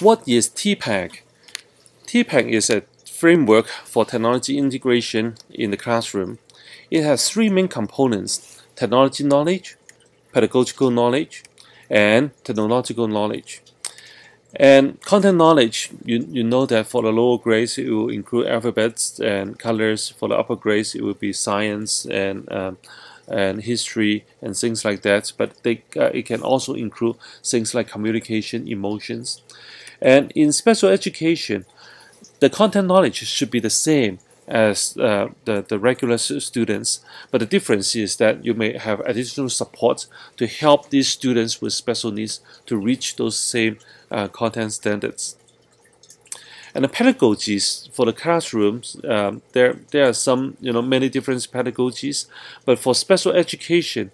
What is TPACK? TPACK is a framework for technology integration in the classroom. It has three main components: technology knowledge, pedagogical knowledge, and technological knowledge. And content knowledge, you know that for the lower grades it will include alphabets and colors. For the upper grades it will be science and history and things like that. But it can also include things like communication, emotions. And in special education, the content knowledge should be the same as the regular students, but the difference is that you may have additional support to help these students with special needs to reach those same content standards. And the pedagogies for the classrooms, there are some, many different pedagogies, but for special education,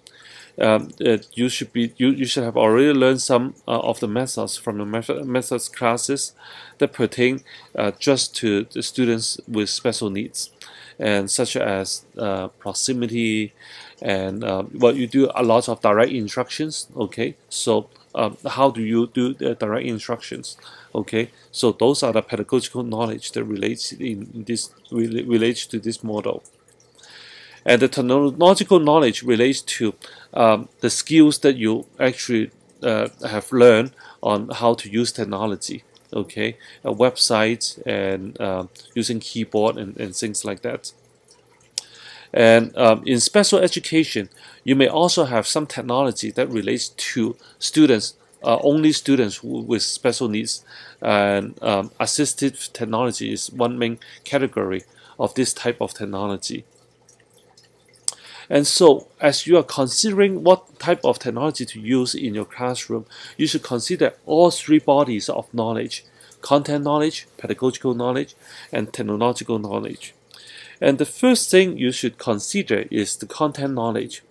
you should have already learned some of the methods from the methods classes that pertain just to the students with special needs, and such as proximity, and you do a lot of direct instructions. Okay, so how do you do the direct instructions? Okay, so those are the pedagogical knowledge that relates to this model. And the technological knowledge relates to the skills that you actually have learned on how to use technology. Okay, a website and using keyboard and things like that. And in special education, you may also have some technology that relates to students, only students with special needs. And assistive technology is one main category of this type of technology. And so, as you are considering what type of technology to use in your classroom, you should consider all three bodies of knowledge: content knowledge, pedagogical knowledge, and technological knowledge. And the first thing you should consider is the content knowledge.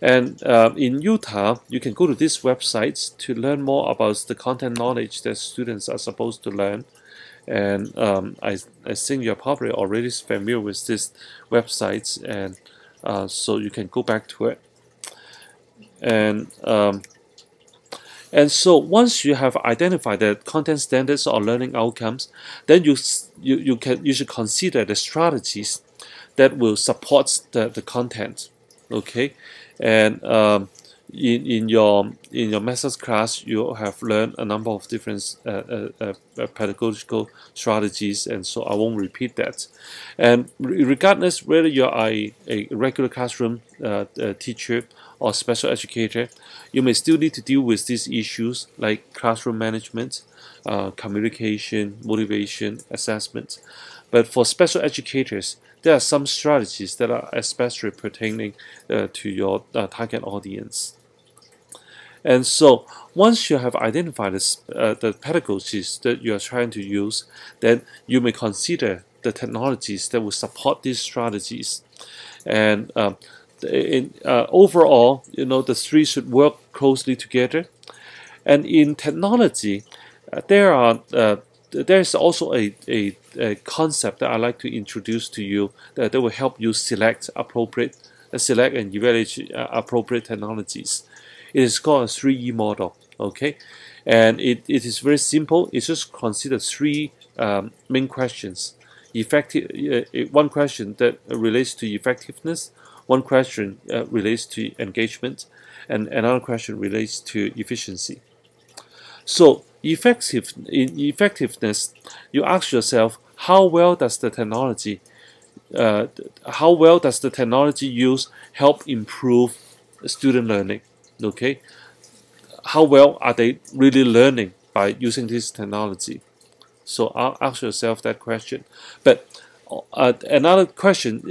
And in Utah, you can go to these websites to learn more about the content knowledge that students are supposed to learn. And I think you're probably already familiar with these websites, and so you can go back to it. And so once you have identified the content standards or learning outcomes, then you should consider the strategies that will support the content. Okay, and in your methods class, you have learned a number of different pedagogical strategies, and so I won't repeat that. And regardless whether you are a regular classroom teacher or special educator, you may still need to deal with these issues like classroom management, communication, motivation, assessment. But for special educators, there are some strategies that are especially pertaining to your target audience. And so once you have identified the pedagogies that you are trying to use, then you may consider the technologies that will support these strategies. And overall, the three should work closely together. And in technology, there's also a concept that I like to introduce to you that will help you select and evaluate appropriate technologies. It is called a 3E model. Okay, and it is very simple. It's just consider three main questions. One question that relates to effectiveness, one question relates to engagement, and another question relates to efficiency. So in effectiveness, you ask yourself, how well does the technology use help improve student learning? Okay, how well are they really learning by using this technology? So ask yourself that question. But another question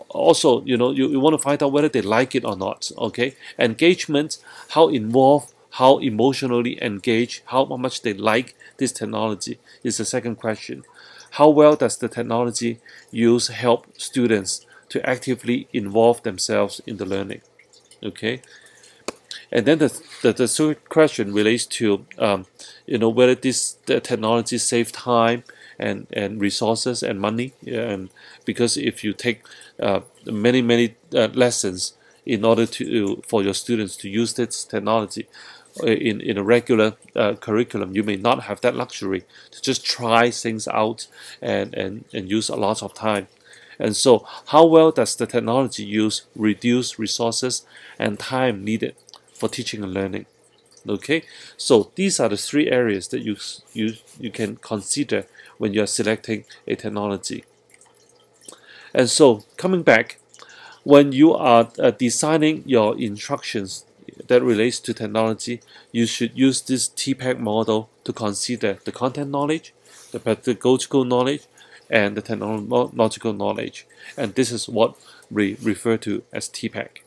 also, you want to find out whether they like it or not. Okay, engagement, how involved, how emotionally engaged, how much they like this technology is the second question. How well does the technology use help students to actively involve themselves in the learning? Okay. And then the third question relates to whether the technology save time and resources and money. And because if you take many lessons in order for your students to use this technology, in a regular curriculum, you may not have that luxury to just try things out and use a lot of time. And so, how well does the technology use reduce resources and time needed for teaching and learning? Okay, so these are the three areas that you can consider when you are selecting a technology. And so, coming back, when you are designing your instructions that relates to technology, you should use this TPACK model to consider the content knowledge, the pedagogical knowledge, and the technological knowledge. And this is what we refer to as TPACK.